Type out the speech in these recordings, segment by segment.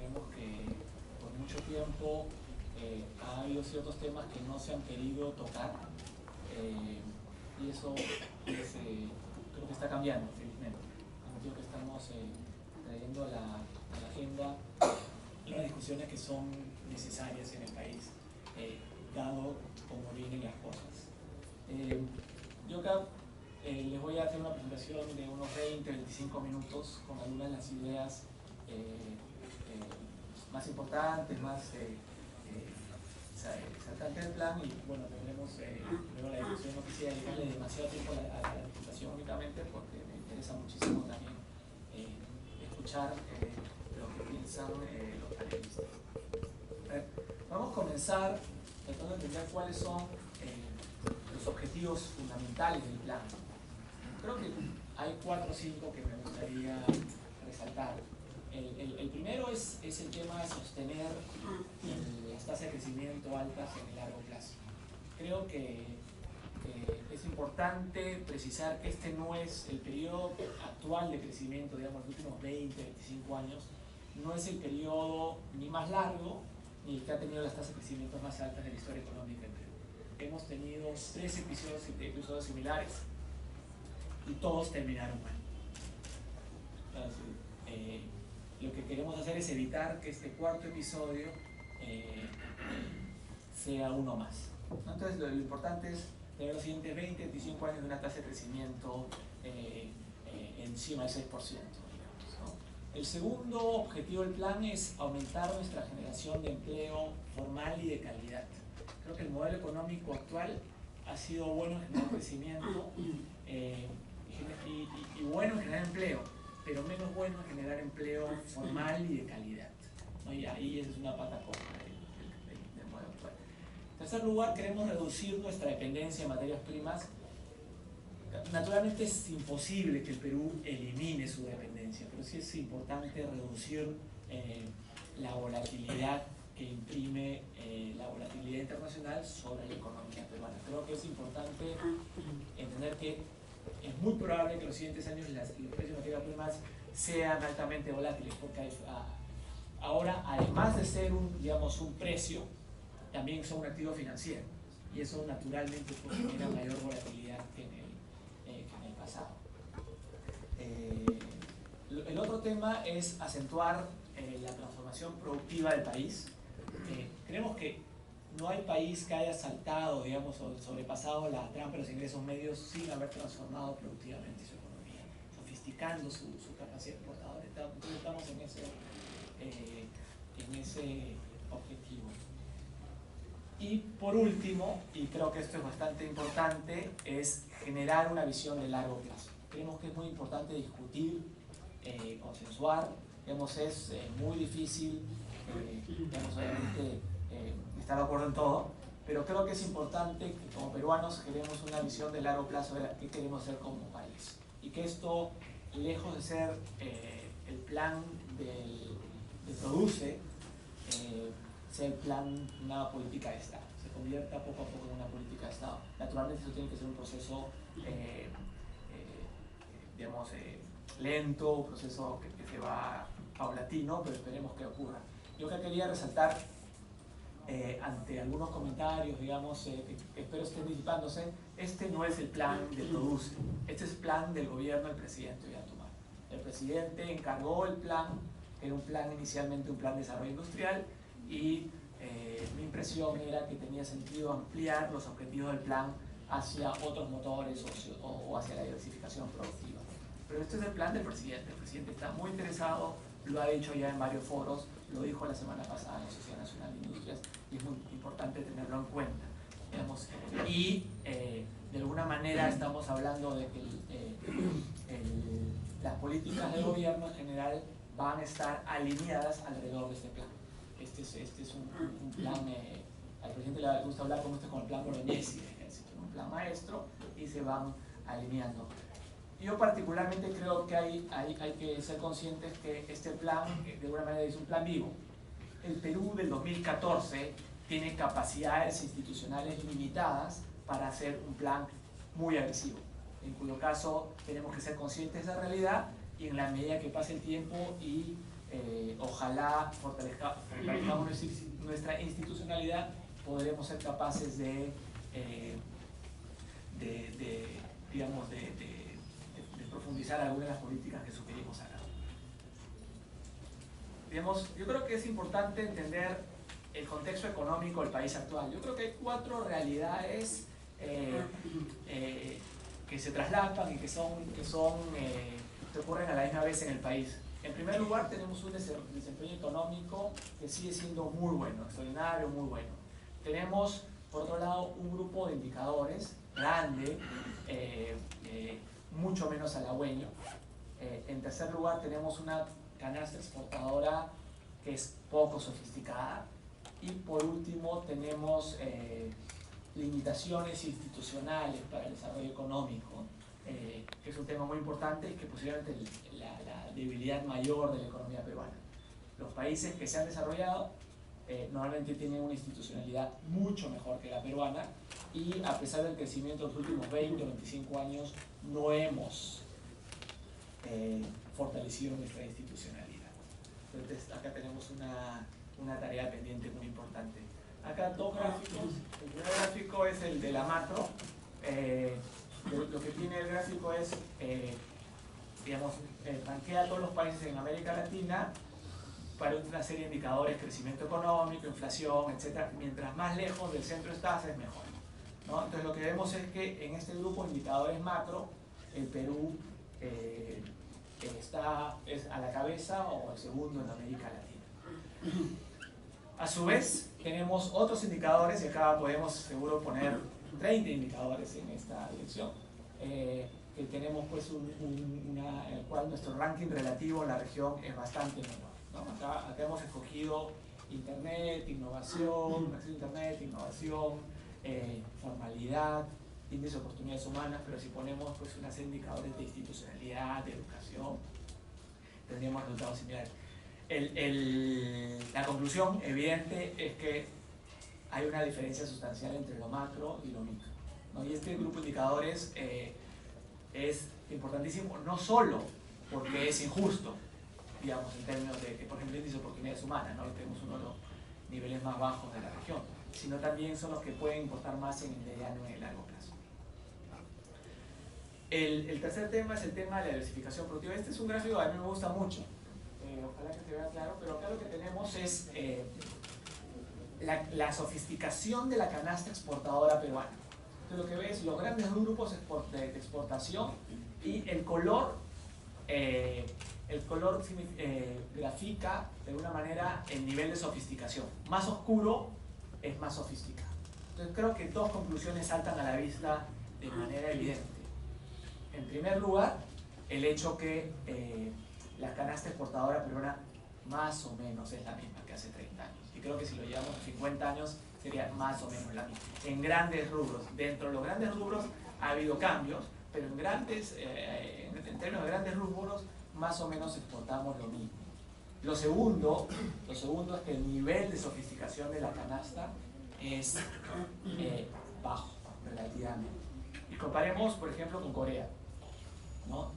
Creemos que por mucho tiempo ha habido ciertos temas que no se han querido tocar y eso creo que está cambiando, felizmente. En el sentido que estamos trayendo a la agenda las discusiones que son necesarias en el país, dado cómo vienen las cosas. Yo acá les voy a hacer una presentación de unos 20-25 minutos con algunas de las ideas más importantes, más saltantes del plan, y bueno, tendremos luego la discusión. No quisiera dedicarle demasiado tiempo a la presentación únicamente porque me interesa muchísimo también escuchar lo que piensan los panelistas. Vamos a comenzar tratando de entender cuáles son los objetivos fundamentales del plan. Creo que hay 4 o 5 que me gustaría resaltar. El primero es el tema de sostener las tasas de crecimiento altas en el largo plazo. Creo que es importante precisar que este no es el periodo actual de crecimiento, digamos, los últimos 20-25 años, no es el periodo ni más largo ni el que ha tenido las tasas de crecimiento más altas de la historia económica en Perú. Hemos tenido 3 episodios similares y todos terminaron mal. Entonces, lo que queremos hacer es evitar que este 4º episodio sea uno más. Entonces, lo importante es tener los siguientes 20-25 años de una tasa de crecimiento encima del 6%. Digamos, ¿no? El segundo objetivo del plan es aumentar nuestra generación de empleo formal y de calidad. Creo que el modelo económico actual ha sido bueno en generar crecimiento y bueno en generar empleo, pero menos bueno en generar empleo formal y de calidad, ¿no? Y ahí es una pata coja del modelo actual. En tercer lugar, queremos reducir nuestra dependencia en materias primas. Naturalmente es imposible que el Perú elimine su dependencia, pero sí es importante reducir la volatilidad que imprime la volatilidad internacional sobre la economía peruana. Creo que es importante entender que es muy probable que en los siguientes años los precios de materias primas sean altamente volátiles, porque ahora, además de ser un precio, también son un activo financiero, y eso naturalmente genera mayor volatilidad que en el pasado. El otro tema es acentuar la transformación productiva del país. Creemos que no hay país que haya saltado, digamos, o sobrepasado la trampa de los ingresos medios sin haber transformado productivamente su economía, sofisticando su capacidad exportadora. Entonces estamos en ese objetivo. Y por último, y creo que esto es bastante importante, es generar una visión de largo plazo. Creemos que es muy importante discutir, consensuar. Digamos, es muy difícil, obviamente, estar de acuerdo en todo, pero creo que es importante que como peruanos queremos una visión de largo plazo de qué queremos ser como país. Y que esto, lejos de ser el plan del PRODUCE, sea el plan de una política de Estado. Se convierta poco a poco en una política de Estado. Naturalmente eso tiene que ser un proceso, lento, un proceso que se va paulatino, pero esperemos que ocurra. Yo que quería resaltar, ante algunos comentarios, que espero estén disipándose, este no es el plan del PRODUCE, este es el plan del gobierno del presidente Ollanta. El presidente encargó el plan, que era un plan inicialmente un plan de desarrollo industrial, y mi impresión era que tenía sentido ampliar los objetivos del plan hacia otros motores o hacia la diversificación productiva. Pero este es el plan del presidente. El presidente está muy interesado, lo ha dicho ya en varios foros, lo dijo la semana pasada en la Sociedad Nacional de Industrias, y es muy importante tenerlo en cuenta. Y de alguna manera estamos hablando de que las políticas del gobierno en general van a estar alineadas alrededor de este plan. Este es un plan, al presidente le gusta hablar como el plan Bolognesi, un plan maestro, y se van alineando. Yo particularmente creo que hay que ser conscientes que este plan, de alguna manera, es un plan vivo. El Perú del 2014 tiene capacidades institucionales limitadas para hacer un plan muy agresivo, en cuyo caso tenemos que ser conscientes de esa realidad, y en la medida que pase el tiempo y ojalá fortalezcamos nuestra institucionalidad, podremos ser capaces digamos, de profundizar algunas de las políticas que sugerimos acá. Digamos, yo creo que es importante entender el contexto económico del país actual. Yo creo que hay 4 realidades que se traslapan y que ocurren a la misma vez en el país. En primer lugar, tenemos un desempeño económico que sigue siendo muy bueno, extraordinario, muy bueno. Tenemos, por otro lado, un grupo de indicadores grande, mucho menos halagüeño. En tercer lugar, tenemos una canasta exportadora que es poco sofisticada. Y por último, tenemos limitaciones institucionales para el desarrollo económico, que es un tema muy importante y que posiblemente la debilidad mayor de la economía peruana. Los países que se han desarrollado normalmente tienen una institucionalidad mucho mejor que la peruana, y a pesar del crecimiento de los últimos 20 o 25 años no hemos fortalecido nuestra institucionalidad. Entonces acá tenemos una tarea pendiente muy importante. Acá 2 gráficos. El primer gráfico es el de la macro. Lo que tiene el gráfico es, digamos, ranquea a todos los países en América Latina para una serie de indicadores: crecimiento económico, inflación, etc. Mientras más lejos del centro estás, es mejor, ¿no? Entonces lo que vemos es que en este grupo de indicadores macro, el Perú es a la cabeza o el segundo en América Latina. A su vez, tenemos otros indicadores, y acá podemos seguro poner 30 indicadores en esta dirección, que tenemos pues en el cual nuestro ranking relativo en la región es bastante menor, ¿no? Acá hemos escogido Internet, innovación, acceso a Internet, innovación, formalidad, índice de oportunidades humanas, pero si ponemos pues una serie de indicadores de institucionalidad, de educación, tendríamos resultados similares. La conclusión evidente es que hay una diferencia sustancial entre lo macro y lo micro, ¿no? Y este grupo de indicadores es importantísimo, no solo porque es injusto, digamos, en términos de que, por ejemplo, el índice de oportunidades humanas, ¿no? Tenemos uno de los niveles más bajos de la región, sino también son los que pueden importar más en el mediano y en el largo plazo. El tercer tema es el tema de la diversificación productiva. Este es un gráfico que a mí me gusta mucho, ojalá que se vea claro, pero acá lo que tenemos es la sofisticación de la canasta exportadora peruana. Entonces lo que ves, los grandes grupos de exportación, y el color grafica de alguna manera el nivel de sofisticación. Más oscuro es más sofisticado. Entonces creo que 2 conclusiones saltan a la vista de manera evidente. En primer lugar, el hecho que la canasta exportadora peruana más o menos es la misma que hace 30 años. Y creo que si lo llevamos a 50 años sería más o menos la misma. En grandes rubros, dentro de los grandes rubros ha habido cambios, pero en términos de grandes rubros más o menos exportamos lo mismo. Lo segundo es que el nivel de sofisticación de la canasta es bajo relativamente. Y comparemos, por ejemplo, con Corea, ¿no?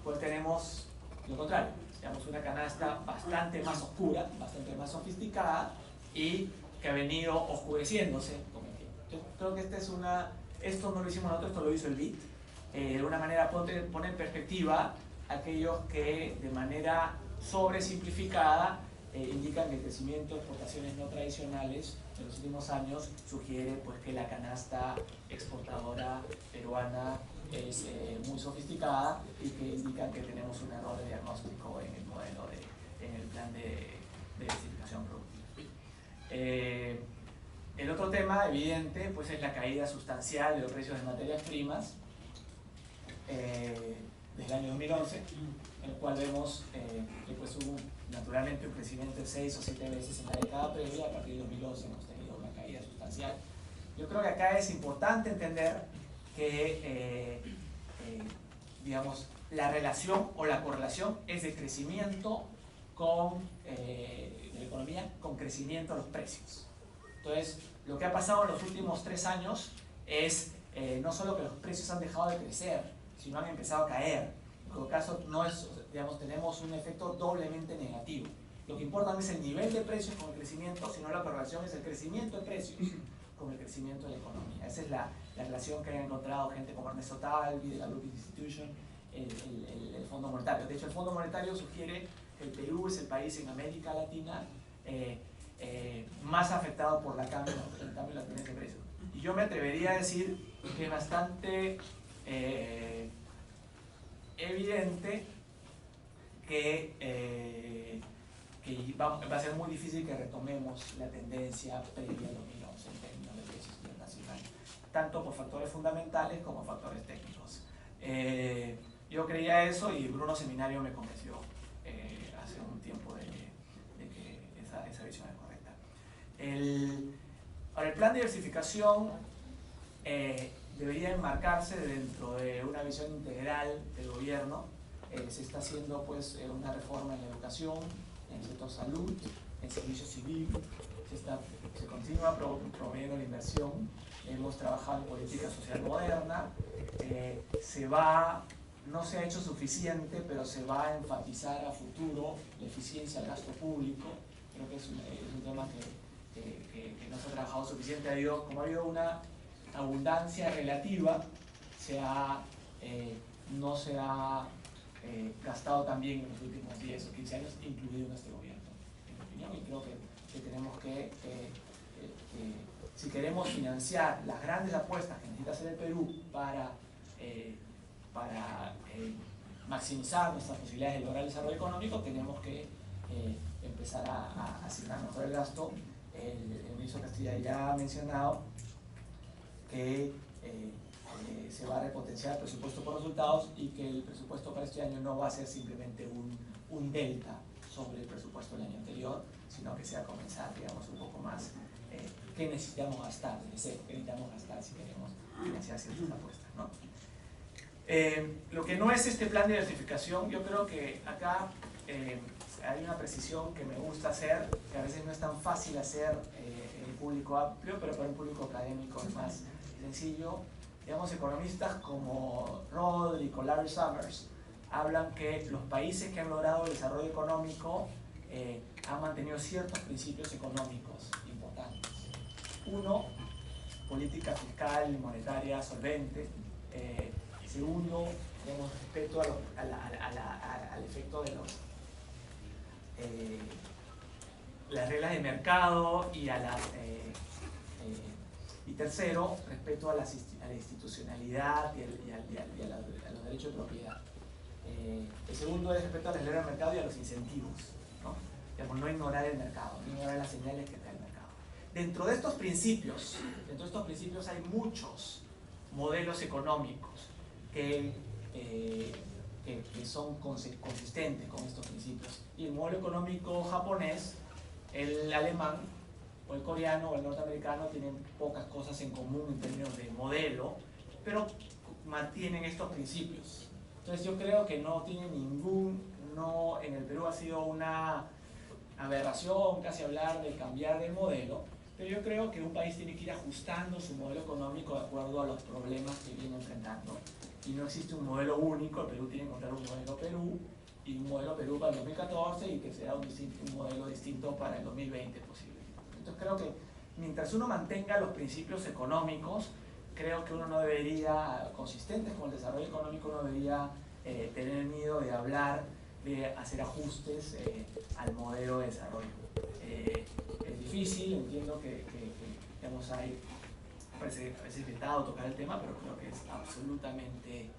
Pues tenemos lo contrario, digamos, una canasta bastante más oscura, bastante más sofisticada, y que ha venido oscureciéndose con el tiempo. Yo creo que esto no lo hicimos nosotros, esto lo hizo el BID. De alguna manera pone en perspectiva aquellos que de manera sobresimplificada indican que el crecimiento de exportaciones no tradicionales en los últimos años sugiere pues que la canasta exportadora peruana es muy sofisticada, y que indican que tenemos un error de diagnóstico en el modelo, en el plan de diversificación productiva. El otro tema evidente pues es la caída sustancial de los precios de materias primas desde el año 2011, en el cual vemos que pues hubo naturalmente un crecimiento de 6 o 7 veces en la década previa. A partir de 2011 hemos tenido una caída sustancial. Yo creo que acá es importante entender que digamos, la relación o la correlación es de crecimiento de la economía con crecimiento de los precios. Entonces, lo que ha pasado en los últimos 3 años es no solo que los precios han dejado de crecer, sino han empezado a caer. En todo caso, no es, digamos, tenemos un efecto doblemente negativo. Lo que importa no es el nivel de precios con el crecimiento, sino la correlación es el crecimiento de precios con el crecimiento de la economía. Esa es la relación que han encontrado gente como Ernesto Talvi, de la Brookings Institution, el Fondo Monetario. De hecho, el Fondo Monetario sugiere que el Perú es el país en América Latina más afectado por el cambio en la tendencia de precios. Y yo me atrevería a decir que es bastante evidente que va a ser muy difícil que retomemos la tendencia previa al 2011 en términos de precios internacionales, tanto por factores fundamentales como factores técnicos. Yo creía eso y Bruno Seminario me convenció hace un tiempo de que esa visión es correcta. Ahora, el plan de diversificación debería enmarcarse dentro de una visión integral del gobierno. Se está haciendo pues una reforma en la educación, en el sector salud, en servicio civil, se continúa promoviendo la inversión, hemos trabajado en política social moderna, no se ha hecho suficiente, pero se va a enfatizar a futuro la eficiencia del gasto público. Creo que es un tema que no se ha trabajado suficiente. Como ha habido una abundancia relativa, no se ha gastado también en los últimos 10 o 15 años, incluido en este gobierno, en mi opinión. Y creo que tenemos si queremos financiar las grandes apuestas que necesita hacer el Perú para maximizar nuestras posibilidades de lograr el desarrollo económico, tenemos que empezar a asignar mejor el gasto. El ministro Castilla ya ha mencionado que se va a repotenciar el presupuesto por resultados y que el presupuesto para este año no va a ser simplemente un delta sobre el presupuesto del año anterior, sino que se va a comenzar, digamos, un poco más qué necesitamos gastar, qué necesitamos gastar si queremos financiar ciertas apuestas, ¿no? Lo que no es este plan de diversificación, yo creo que acá hay una precisión que me gusta hacer, que a veces no es tan fácil hacer en el público amplio, pero para un público académico es más sencillo. Digamos, economistas como Rodri o Larry Summers hablan que los países que han logrado el desarrollo económico han mantenido ciertos principios económicos importantes. Uno, política fiscal y monetaria solvente. Segundo, digamos, respeto al efecto de las reglas de mercado y y tercero, respeto a la institucionalidad y a los derechos de propiedad. El segundo es respeto a las reglas del mercado y a los incentivos, ¿no? Digamos, no ignorar el mercado, no ignorar las señales que da el mercado. Dentro de estos principios hay muchos modelos económicos que son consistentes con estos principios. Y el modelo económico japonés, el alemán, o el coreano o el norteamericano tienen pocas cosas en común en términos de modelo, pero mantienen estos principios. Entonces yo creo que no tiene en el Perú ha sido una aberración casi hablar de cambiar de modelo, pero yo creo que un país tiene que ir ajustando su modelo económico de acuerdo a los problemas que viene enfrentando. Y no existe un modelo único, el Perú tiene que encontrar un modelo Perú y un modelo Perú para el 2014 y que sea un modelo distinto para el 2020 posible. Entonces creo que mientras uno mantenga los principios económicos, creo que uno no debería, consistentes con el desarrollo económico, no debería tener miedo de hablar, de hacer ajustes al modelo de desarrollo. Es difícil, entiendo que digamos, parece a veces vetado tocar el tema, pero creo que es absolutamente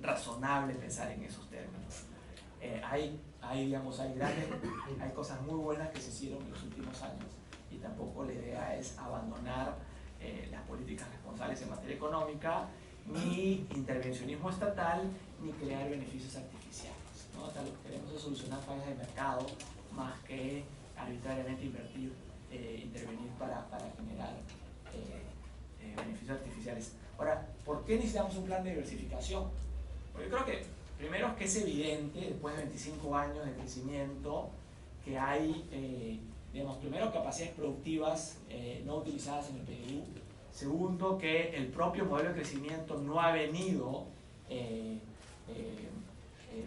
razonable pensar en esos términos. Hay cosas muy buenas que se hicieron en los últimos años y tampoco la idea es abandonar las políticas responsables en materia económica, ni intervencionismo estatal, ni crear beneficios artificiales, ¿no? O sea, lo que queremos es solucionar fallas de mercado más que arbitrariamente intervenir para generar beneficios artificiales. Ahora, ¿por qué necesitamos un plan de diversificación? Porque yo creo que primero es que es evidente, después de 25 años de crecimiento, que hay, digamos, primero capacidades productivas no utilizadas en el Perú. Segundo, que el propio modelo de crecimiento no ha venido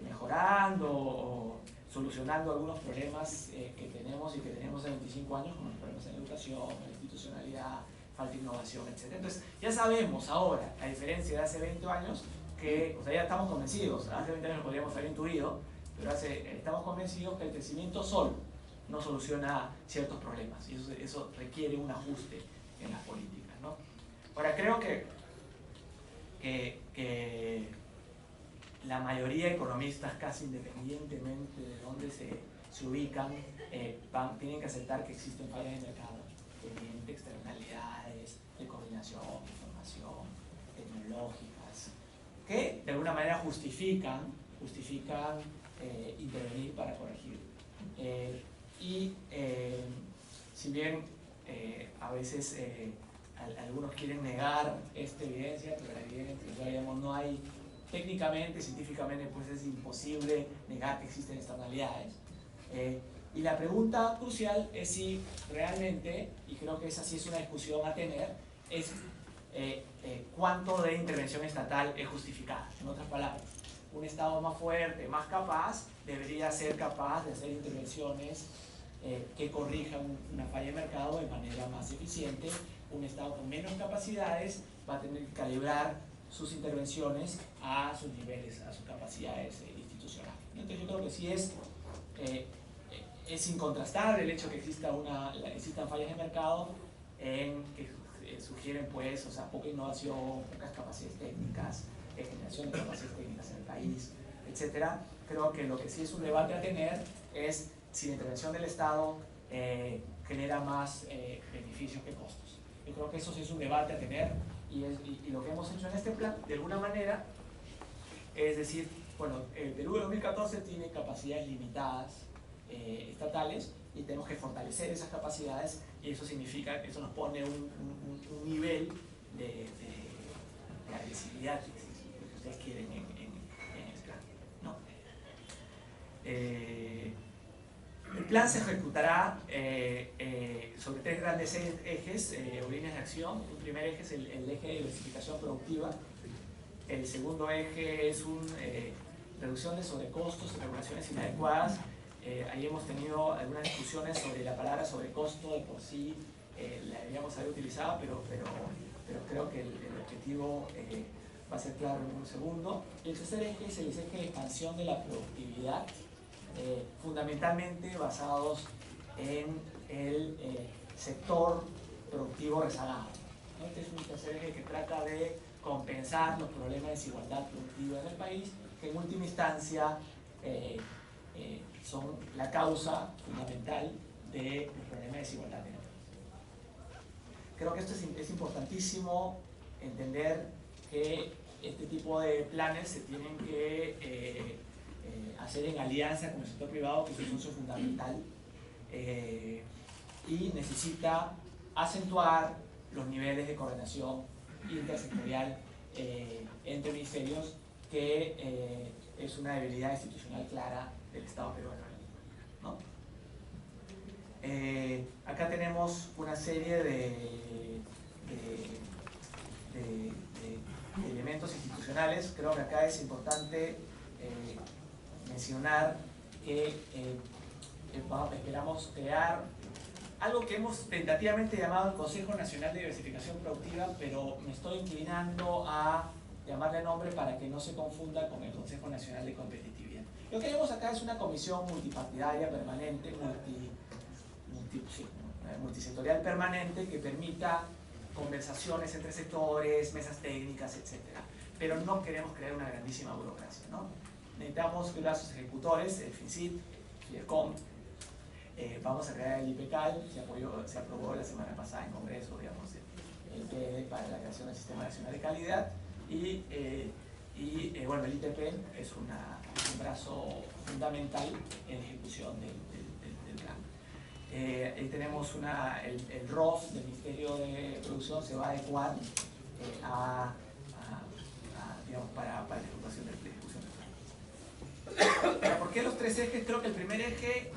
mejorando o solucionando algunos problemas que tenemos y que tenemos hace 25 años, como los problemas en la educación, en la institucionalidad, falta de innovación, etc. Entonces, ya sabemos ahora, a diferencia de hace 20 años, que, o sea, ya estamos convencidos, hace 20 años lo podríamos haber intuido, pero estamos convencidos que el crecimiento solo no soluciona ciertos problemas, y eso requiere un ajuste en las políticas, ¿no? Ahora, creo que la mayoría de economistas, casi independientemente de dónde se ubican, tienen que aceptar que existen fallas de mercado, de externalidades, de coordinación, de información, tecnológicas, que de alguna manera justifican intervenir para corregir. Si bien a veces algunos quieren negar esta evidencia, pero la evidencia, digamos, no hay, técnicamente, científicamente, pues es imposible negar que existen externalidades. Y la pregunta crucial es si realmente, y creo que esa sí es una discusión a tener, es cuánto de intervención estatal es justificada. En otras palabras, un Estado más fuerte, más capaz, debería ser capaz de hacer intervenciones que corrijan una falla de mercado de manera más eficiente. Un Estado con menos capacidades va a tener que calibrar sus intervenciones a sus niveles, a sus capacidades institucionales. Entonces yo creo que sí es incontrastable el hecho que existan fallas de mercado que sugieren, pues, o sea, poca innovación, pocas capacidades técnicas, generación de capacidades técnicas en el país, etc. Creo que lo que sí es un debate a tener es si la intervención del Estado genera más beneficios que costos. Yo creo que eso sí es un debate a tener, y lo que hemos hecho en este plan, de alguna manera, es decir, bueno, el Perú de 2014 tiene capacidades limitadas estatales, y tenemos que fortalecer esas capacidades, y eso significa que eso nos pone un nivel de agresividad, si ustedes quieren, en el plan, ¿no? El plan se ejecutará sobre tres grandes ejes o líneas de acción. Un primer eje es el eje de diversificación productiva. El segundo eje es reducción de sobrecostos y regulaciones inadecuadas. Ahí hemos tenido algunas discusiones sobre la palabra sobrecosto, de por sí la deberíamos haber utilizado, pero creo que el objetivo va a ser claro en un segundo. Y el tercer eje es el eje de expansión de la productividad, fundamentalmente basados en el sector productivo rezagado. Este es un tercer eje que trata de compensar los problemas de desigualdad productiva en el país, que en última instancia son la causa fundamental del problema de desigualdad en el país. Creo que esto es importantísimo entender, que este tipo de planes se tienen que hacer en alianza con el sector privado, que es un socio fundamental, y necesita acentuar los niveles de coordinación intersectorial entre ministerios, que es una debilidad institucional clara del Estado peruano, ¿no? Acá tenemos una serie de elementos institucionales. Creo que acá es importante mencionar que esperamos crear algo que hemos tentativamente llamado el Consejo Nacional de Diversificación Productiva, pero me estoy inclinando a llamarle nombre para que no se confunda con el Consejo Nacional de Competitividad. Lo que vemos acá es una comisión multipartidaria permanente, multisectorial permanente, que permita conversaciones entre sectores, mesas técnicas, etc. Pero no queremos crear una grandísima burocracia, ¿no? Necesitamos que los ejecutores, el FINCIT, FIECOM, vamos a crear el IPECAL, se aprobó la semana pasada en Congreso, digamos, el PD para la creación del Sistema Nacional de Calidad, y bueno, el ITP es un brazo fundamental en la ejecución del plan. Ahí tenemos el ROF del Ministerio de Producción se va a adecuar digamos, para la ejecución del plan. ¿Por qué los tres ejes? Creo que el primer eje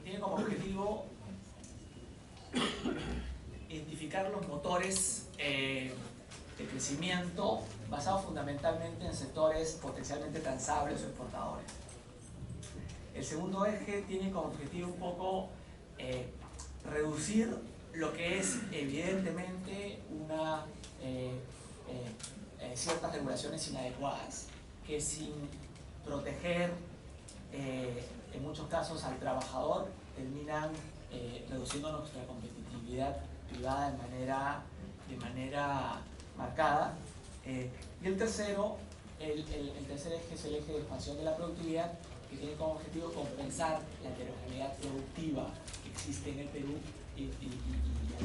tiene como objetivo identificar los motores de crecimiento basado fundamentalmente en sectores potencialmente transables o exportadores. El segundo eje tiene como objetivo un poco reducir lo que es evidentemente ciertas regulaciones inadecuadas que sin proteger en muchos casos al trabajador terminan reduciendo nuestra competitividad privada de manera marcada. Y el tercero, el tercer eje es el eje de expansión de la productividad, que tiene como objetivo compensar la heterogeneidad productiva que existe en el Perú y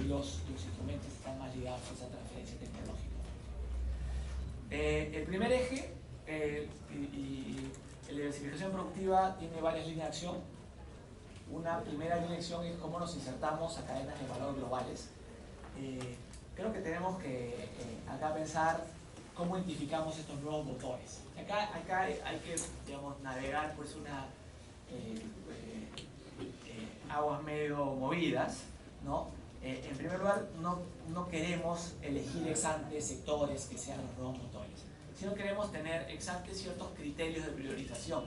los instrumentos están más ligados a esa transferencia tecnológica. El primer eje, la diversificación productiva, tiene varias líneas de acción. Una primera línea de acción es cómo nos insertamos a cadenas de valor globales. Creo que tenemos que acá pensar cómo identificamos estos nuevos motores. Acá hay que, digamos, navegar pues aguas medio movidas, ¿no? En primer lugar, no queremos elegir ex ante sectores que sean los nuevos motores, sino queremos tener ex ante ciertos criterios de priorización.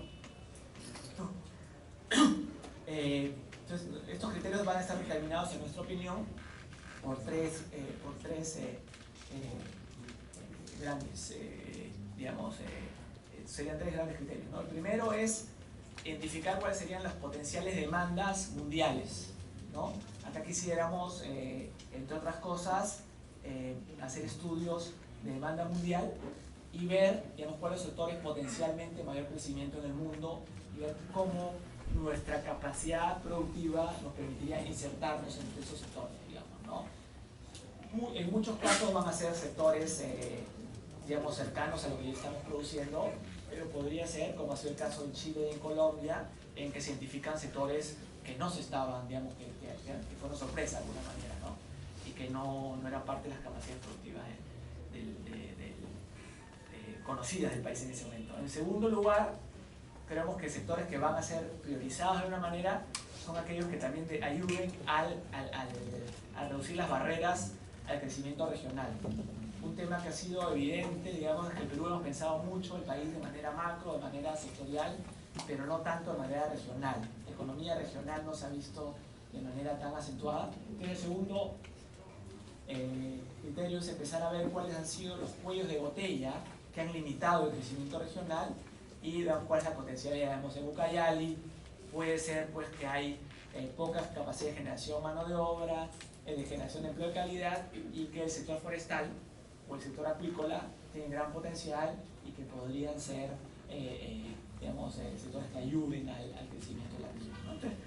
Entonces, estos criterios van a estar determinados, en nuestra opinión, por tres grandes, serían tres grandes criterios, ¿no? El primero es identificar cuáles serían las potenciales demandas mundiales, ¿no? Acá quisiéramos, entre otras cosas, hacer estudios de demanda mundial y ver, digamos, cuáles sectores potencialmente mayor crecimiento en el mundo y ver cómo nuestra capacidad productiva nos permitiría insertarnos entre esos sectores, digamos, ¿no? En muchos casos van a ser sectores, digamos, cercanos a lo que ya estamos produciendo, pero podría ser, como ha sido el caso en Chile y en Colombia, en que se identifican sectores que no se estaban, digamos, que fueron sorpresa de alguna manera, ¿no? Y que no eran parte de las capacidades productivas conocidas del país en ese momento. En segundo lugar, creemos que sectores que van a ser priorizados de alguna manera son aquellos que también ayuden a reducir las barreras al crecimiento regional. Un tema que ha sido evidente, digamos, que el Perú hemos pensado mucho, el país de manera macro, de manera sectorial, pero no tanto de manera regional. La economía regional no se ha visto de manera tan acentuada. Entonces, el segundo criterio es empezar a ver cuáles han sido los cuellos de botella que han limitado el crecimiento regional y cuál es la potencialidad. Digamos, en Ucayali puede ser pues que hay poca capacidad de generación de mano de obra, de generación de empleo de calidad, y que el sector forestal o el sector acuícola tienen gran potencial y que podrían ser digamos, sectores que ayuden al crecimiento de la región, ¿no? Entonces,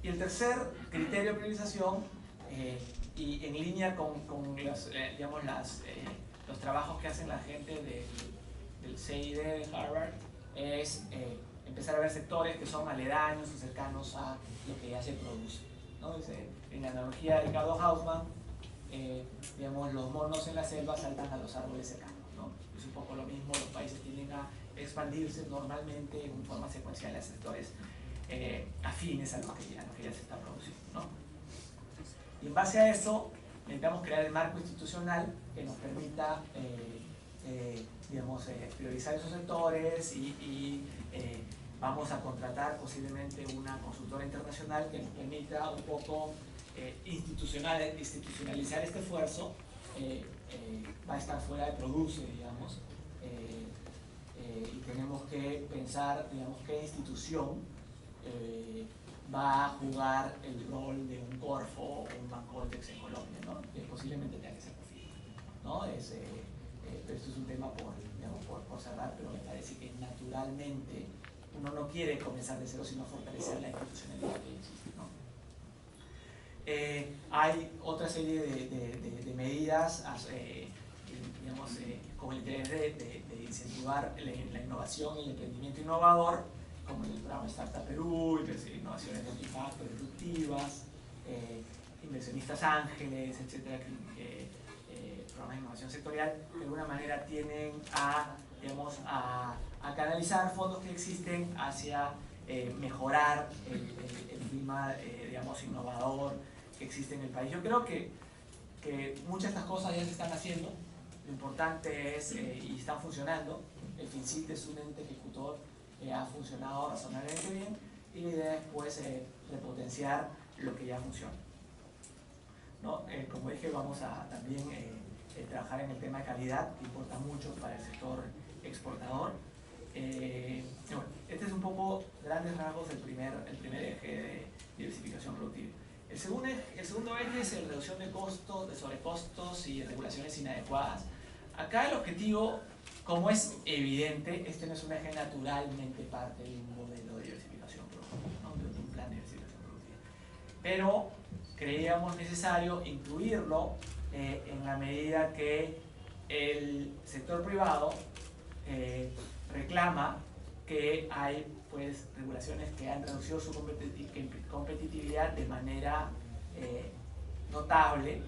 y el tercer criterio de priorización, y en línea con digamos, los trabajos que hacen la gente del CID de Harvard, es empezar a ver sectores que son aledaños o cercanos a lo que ya se produce, ¿no? En la analogía de Ricardo Hausmann, digamos, los monos en la selva saltan a los árboles cercanos, ¿no? Es un poco lo mismo, los países tienden a expandirse normalmente en forma secuencial a sectores afines a lo que ya se está produciendo, ¿no? Y en base a eso, necesitamos crear el marco institucional que nos permita digamos, priorizar esos sectores y vamos a contratar posiblemente una consultora internacional que nos permita un poco institucionalizar este esfuerzo. Va a estar fuera de Produce, digamos, y tenemos que pensar, digamos, qué institución va a jugar el rol de un Corfo o un Bancoltex en Colombia, ¿no? Que posiblemente tenga que ser posible, ¿no? Pero esto es un tema por cerrar, pero me parece que naturalmente uno no quiere comenzar de cero, sino fortalecer la institucionalidad que existe, ¿no? Hay otra serie de medidas, digamos, con el interés de incentivar la innovación y el emprendimiento innovador, como el programa Startup Perú, innovaciones de impacto, disruptivas, inversionistas ángeles, etcétera, programas de innovación sectorial, que de alguna manera tienen digamos, a canalizar fondos que existen hacia mejorar el clima, digamos, innovador que existe en el país. Yo creo que que muchas de estas cosas ya se están haciendo. Lo importante es, y están funcionando. El FinCIT es un ente ejecutor que ha funcionado razonablemente bien, y la idea es pues repotenciar lo que ya funciona, ¿no? Como dije, vamos a también trabajar en el tema de calidad, que importa mucho para el sector exportador. Bueno, este es un poco grandes rasgos el primer eje de diversificación productiva. El segundo eje es la reducción de costos, de sobrecostos y regulaciones inadecuadas. Acá el objetivo, como es evidente, este no es un eje naturalmente parte de un modelo de diversificación productiva, ¿no? De un plan de diversificación productiva. Pero creíamos necesario incluirlo en la medida que el sector privado reclama que hay pues regulaciones que han reducido su competitividad de manera notable,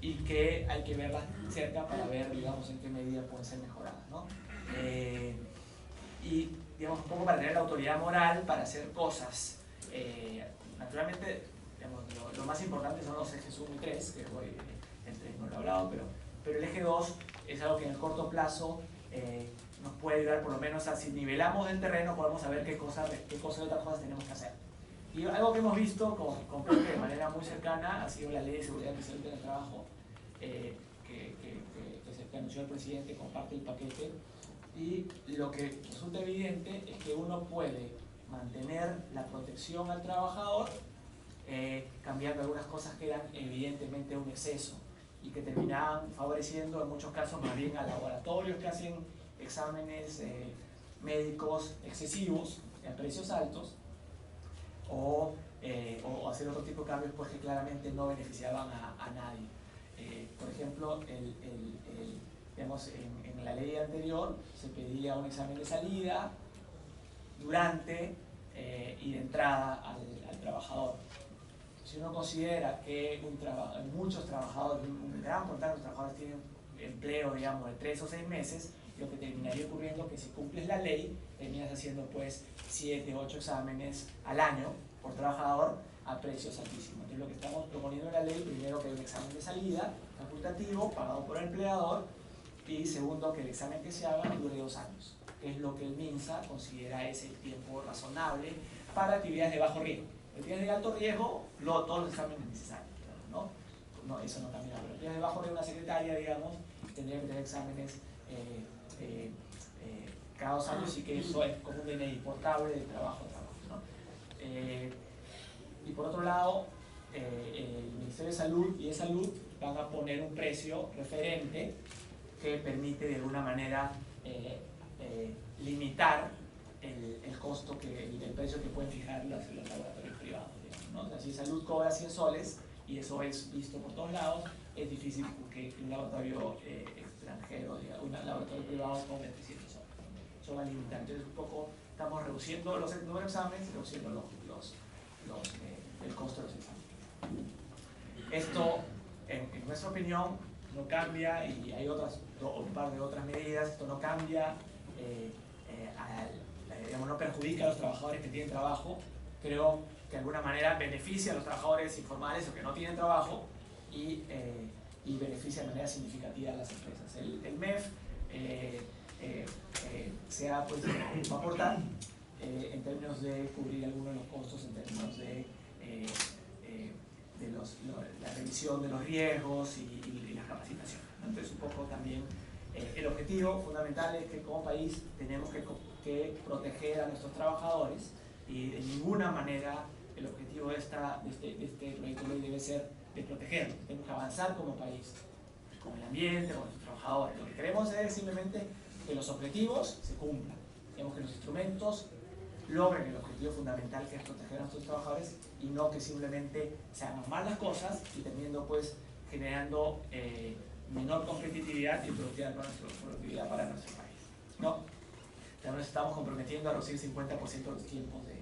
y que hay que verlas cerca para ver, digamos, en qué medida pueden ser mejoradas, ¿no? Y, digamos, un poco para tener la autoridad moral para hacer cosas. Naturalmente, digamos, lo más importante son los ejes 1 y 3, que hoy no lo he hablado, pero el eje 2 es algo que en el corto plazo nos puede ayudar, por lo menos a, si nivelamos el terreno, podemos saber qué cosas y otras cosas tenemos que hacer. Y algo que hemos visto con Pepe de manera muy cercana ha sido la Ley de Seguridad y Salud en el Trabajo, que anunció el presidente, comparte el paquete, y lo que resulta evidente es que uno puede mantener la protección al trabajador, cambiando algunas cosas que eran evidentemente un exceso y que terminaban favoreciendo en muchos casos más bien a laboratorios que hacen exámenes médicos excesivos a precios altos, o hacer otro tipo de cambios pues, que claramente no beneficiaban a nadie. Por ejemplo, digamos, en la ley anterior se pedía un examen de salida, durante y de entrada al trabajador. Si uno considera que muchos trabajadores, un gran porcentaje de los trabajadores tienen empleo, digamos, de 3 o 6 meses, lo que terminaría ocurriendo es que si cumples la ley, terminas haciendo pues 7 o 8 exámenes al año por trabajador a precios altísimos. Entonces lo que estamos proponiendo en la ley, primero que hay un examen de salida facultativo, pagado por el empleador, y segundo que el examen que se haga dure 2 años, que es lo que el MINSA considera ese tiempo razonable para actividades de bajo riesgo. Actividades de alto riesgo, todos los exámenes necesarios, ¿no? No, eso no cambia, pero actividades de bajo riesgo, una secretaria, digamos, tendría que tener exámenes cada 2 años, y que eso es como un DNI portable de trabajo, ¿no? Y por otro lado, el Ministerio de Salud y de Salud van a poner un precio referente que permite de alguna manera limitar el costo, el precio que pueden fijar los laboratorios privados, digamos, ¿no? O sea, si Salud cobra 100 soles, y eso es visto por todos lados, es difícil que un laboratorio extranjero, digamos, un laboratorio privado cobre 300 soles. Eso va a limitar. Entonces, un poco estamos reduciendo los números de exámenes, reduciendo el costo de los exámenes. Esto, en nuestra opinión, no cambia, y hay un par de otras medidas. Esto no cambia, digamos, no perjudica a los trabajadores que tienen trabajo. Creo que de alguna manera beneficia a los trabajadores informales o que no tienen trabajo, y beneficia de manera significativa a las empresas. El MEF va a aportar en términos de cubrir algunos de los costos, en términos de la revisión de los riesgos y las capacitaciones, ¿no? Entonces, un poco también el objetivo fundamental es que como país tenemos que proteger a nuestros trabajadores, y de ninguna manera el objetivo de este proyecto de ley debe ser de protegerlos. Tenemos que avanzar como país, con el ambiente, con nuestros trabajadores. Lo que queremos es simplemente que los objetivos se cumplan. Queremos que los instrumentos logren el objetivo fundamental, que es proteger a nuestros trabajadores, y no que simplemente se hagan mal las cosas y terminando pues generando menor competitividad y productividad para nuestro país, ¿no? Ya nos estamos comprometiendo a reducir 50% de los tiempos de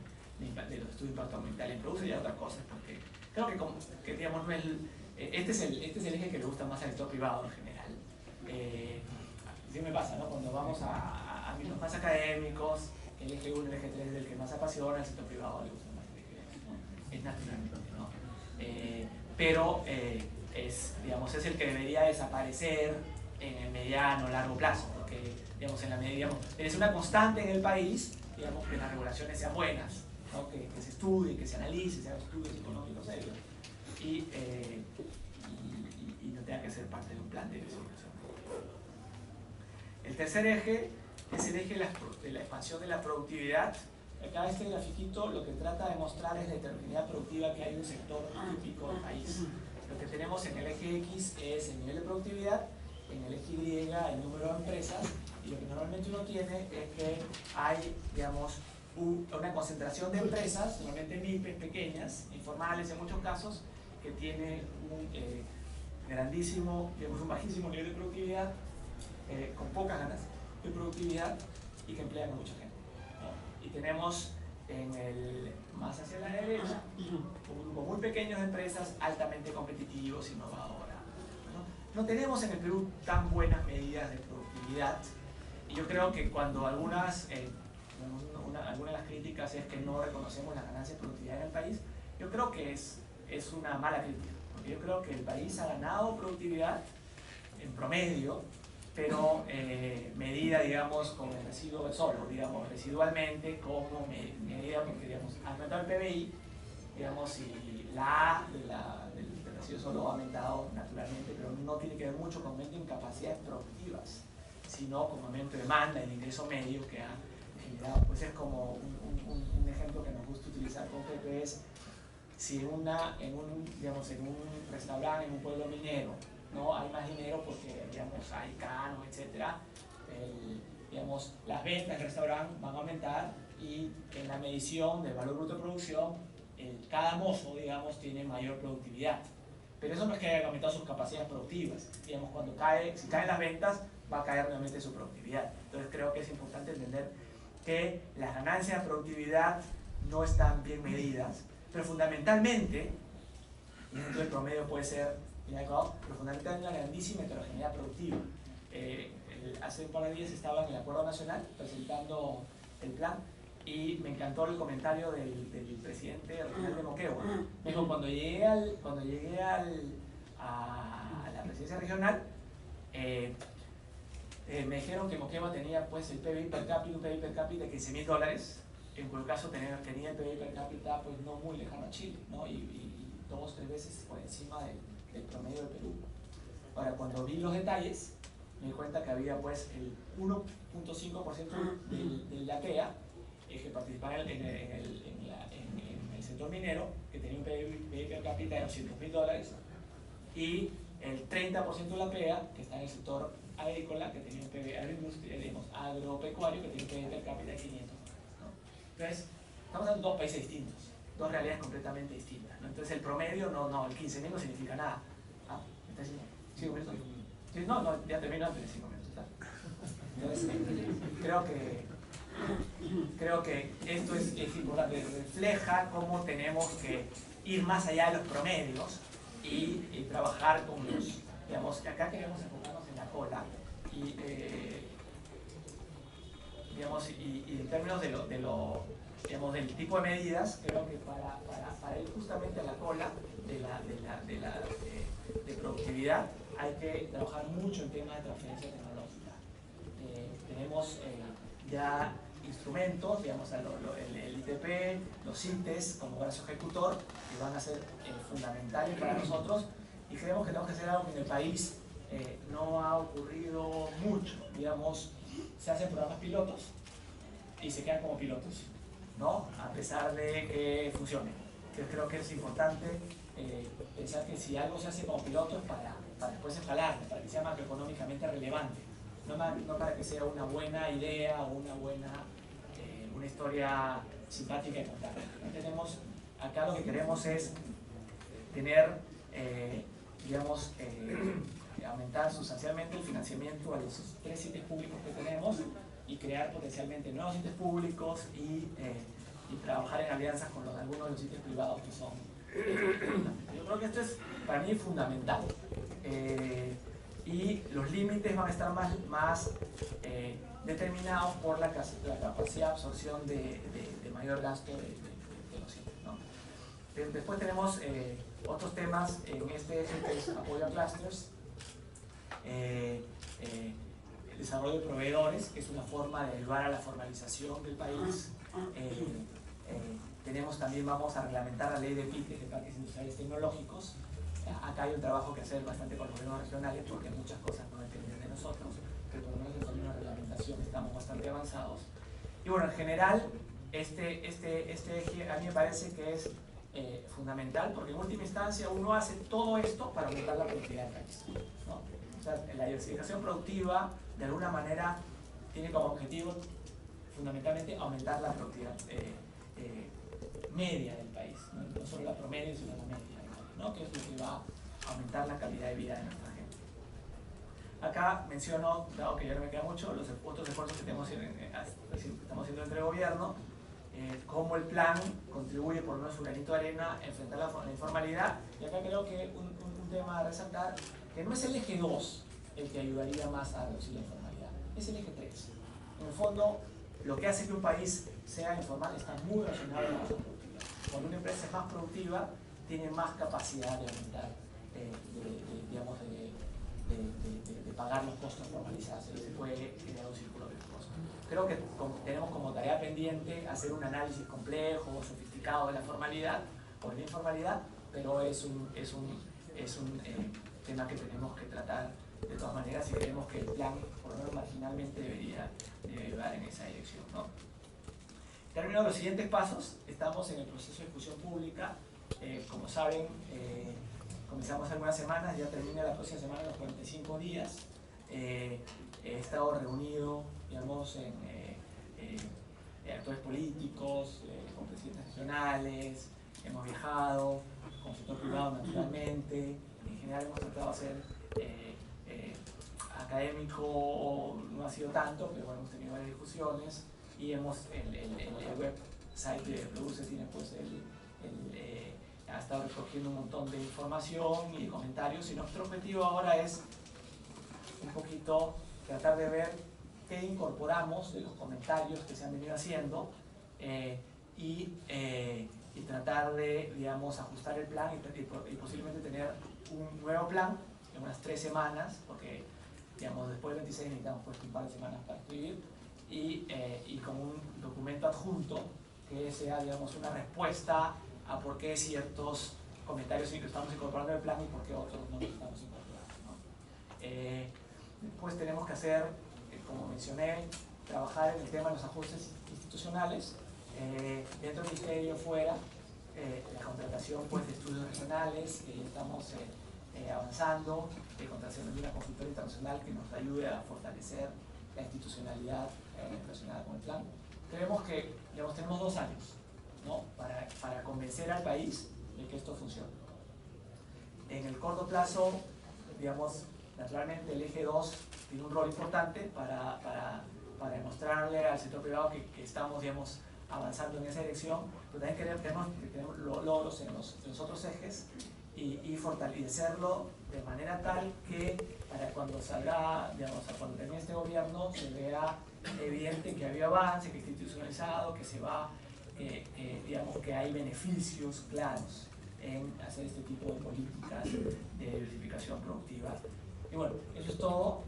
los estudios de impacto ambiental en producción y otras cosas, porque creo que digamos, no es este es el eje que le gusta más al sector privado en general. Sí me pasa, ¿no? Cuando vamos a ámbitos más académicos, el eje 1 y el eje 3 es el que más apasiona, al sector privado le gusta más el eje 2, ¿no? Es natural, ¿no? Pero digamos, es el que debería desaparecer en el mediano o largo plazo, porque digamos, en la medida, digamos, es una constante en el país, digamos, que las regulaciones sean buenas, ¿no? que se estudien, que se analicen, se hagan estudios económicos serios y no tenga que ser parte de un plan de diversificación. El tercer eje es el eje de la expansión de la productividad. Acá este grafiquito lo que trata de mostrar es la heterogeneidad productiva que hay en un sector típico del país. Lo que tenemos en el eje X es el nivel de productividad, en el eje Y el número de empresas, y lo que normalmente uno tiene es que hay, digamos, una concentración de empresas, normalmente MIPES pequeñas, informales en muchos casos, que tienen un grandísimo, digamos, un bajísimo nivel de productividad, con pocas ganas de productividad y que emplean a mucha gente, ¿no? Y tenemos más hacia la derecha un grupo muy pequeño de empresas altamente competitivos, innovadoras, ¿no? No tenemos en el Perú tan buenas medidas de productividad y yo creo que cuando algunas de las críticas es que no reconocemos las ganancias de productividad en el país, yo creo que es una mala crítica, porque yo creo que el país ha ganado productividad en promedio, pero medida, digamos, con el residuo solo, digamos, residualmente como medida, porque, digamos, ha aumentado el PBI, digamos, y la A del residuo solo ha aumentado naturalmente, pero no tiene que ver mucho con aumento en capacidades productivas, sino con aumento de demanda, el ingreso medio que ha generado. Pues es como un ejemplo que nos gusta utilizar con Pepe es, si en un restaurante, en un pueblo minero, ¿no? Hay más dinero porque, digamos, hay canos, etc. Digamos, las ventas del restaurante van a aumentar y en la medición del valor bruto de producción, cada mozo, digamos, tiene mayor productividad. Pero eso no es que haya aumentado sus capacidades productivas. Digamos, si caen las ventas, va a caer nuevamente su productividad. Entonces creo que es importante entender que las ganancias de productividad no están bien medidas, pero fundamentalmente, y dentro del promedio puede ser inadecuado, pero fundamentalmente una grandísima heterogeneidad productiva. Hace un par de días estaba en el Acuerdo Nacional presentando el plan y me encantó el comentario del presidente regional de Moquegua. Me dijo, cuando llegué a la presidencia regional, me dijeron que Moquegua tenía pues el PBI per cápita, un PBI per cápita de $15.000, en cuyo caso tenía el PBI per cápita pues no muy lejano a Chile, ¿no? y 2 o 3 veces por encima del promedio del Perú. Ahora, cuando vi los detalles, me di cuenta que había pues el 1.5% de la PEA que participaba en el sector minero, que tenía un PBI per cápita de $200.000, y el 30% de la PEA, que está en el sector agrícola, que tenía un PBI, digamos, agropecuario, que tiene un PBI per cápita de $500, ¿no? Entonces, estamos hablando de 2 países distintos, 2 realidades completamente distintas, ¿no? Entonces, el promedio, el 15.000 no significa nada. ¿Me estás diciendo? ¿5 minutos? Sí, no, ya termino antes de 5 minutos, ¿sabes? Entonces, creo que esto es importante, refleja cómo tenemos que ir más allá de los promedios y trabajar con los, digamos, que acá queremos enfocarnos en la cola y digamos, y en términos digamos, del tipo de medidas, creo que para ir justamente a la cola de productividad hay que trabajar mucho en temas de transferencia tecnológica. Tenemos ya instrumentos, digamos, el ITP, los CITES como brazo ejecutor, que van a ser fundamentales para nosotros, y creemos que tenemos que hacer algo que en el país no ha ocurrido mucho. Digamos, se hacen programas pilotos y se quedan como pilotos, ¿no? A pesar de que funcionen. Entonces creo que es importante pensar que si algo se hace como piloto es para después escalarlo, para que sea macroeconómicamente relevante, no para que sea una buena idea o una historia simpática y contar. Tenemos, acá lo que queremos es tener, digamos, aumentar sustancialmente el financiamiento a los 3 sitios públicos que tenemos y crear potencialmente nuevos sitios públicos y trabajar en alianzas con algunos de los sitios privados que son. Yo creo que esto es para mí fundamental. Y los límites van a estar más determinados por la capacidad de absorción de mayor gasto de los sitios, ¿no? Después tenemos Otros temas en este eje que es apoyo a clusters, el desarrollo de proveedores, que es una forma de ayudar a la formalización del país. Tenemos también, vamos a reglamentar la ley de PITES, de parques industriales tecnológicos. Acá hay un trabajo que hacer bastante con los gobiernos regionales porque muchas cosas no dependen de nosotros, pero por lo menos en términos de reglamentación estamos bastante avanzados. Y bueno, en general, este eje a mí me parece que es fundamental porque en última instancia uno hace todo esto para aumentar la productividad del país, ¿no? O sea, la diversificación productiva de alguna manera tiene como objetivo fundamentalmente aumentar la productividad media del país, no solo la promedio sino la media, ¿no? Que es lo que va a aumentar la calidad de vida de nuestra gente. Acá menciono, dado que ya no me queda mucho, los otros esfuerzos que estamos haciendo entre gobierno, cómo el plan contribuye por lo menos su granito de arena a enfrentar la informalidad. Y acá creo que un tema a resaltar, que no es el eje 2 el que ayudaría más a reducir la informalidad, es el eje 3. En el fondo, lo que hace que un país sea informal está muy relacionado con la productividad. Cuando una empresa es más productiva, tiene más capacidad de aumentar, de pagar los costos formalizados, y se puede generar un círculo virtuoso. Creo que tenemos como tarea pendiente hacer un análisis complejo, sofisticado de la formalidad o de la informalidad, pero es un tema que tenemos que tratar de todas maneras si creemos que el plan, por lo menos marginalmente, debería ayudar en esa dirección, ¿no? Terminando los siguientes pasos, estamos en el proceso de discusión pública. Como saben, comenzamos hace algunas semanas, ya termina la próxima semana los 45 días. He estado reunido, digamos, en actores políticos, con presidentes regionales, hemos viajado con el sector privado naturalmente. En general hemos tratado de hacer académico, no ha sido tanto, pero bueno, hemos tenido varias discusiones y el website de Produce tiene pues ha estado recogiendo un montón de información y de comentarios, y nuestro objetivo ahora es un poquito tratar de ver qué incorporamos de los comentarios que se han venido haciendo y tratar de, digamos, ajustar el plan y posiblemente tener un nuevo plan en unas 3 semanas, porque, digamos, después del 26 necesitamos pues un par de semanas para escribir, y con un documento adjunto que sea, digamos, una respuesta a por qué ciertos comentarios sí que estamos incorporando en el plan y por qué otros no los estamos incorporando, ¿no? Después tenemos que hacer, como mencioné, trabajar en el tema de los ajustes institucionales, dentro del ministerio, fuera, la contratación pues, de estudios regionales, que ya estamos avanzando, contratación de una consultora internacional que nos ayude a fortalecer la institucionalidad relacionada con el plan. Creemos que, digamos, tenemos 2 años, ¿no? para convencer al país de que esto funcione. En el corto plazo, digamos, naturalmente el eje 2 tiene un rol importante para demostrarle al sector privado que estamos, digamos, avanzando en esa dirección, pero también tenemos que tener logros en los otros ejes y fortalecerlo de manera tal que para cuando salga, digamos, cuando termine este gobierno, se vea evidente que había avance, que está institucionalizado, que se va, digamos, que hay beneficios claros en hacer este tipo de políticas de diversificación productiva. Y bueno, eso es todo.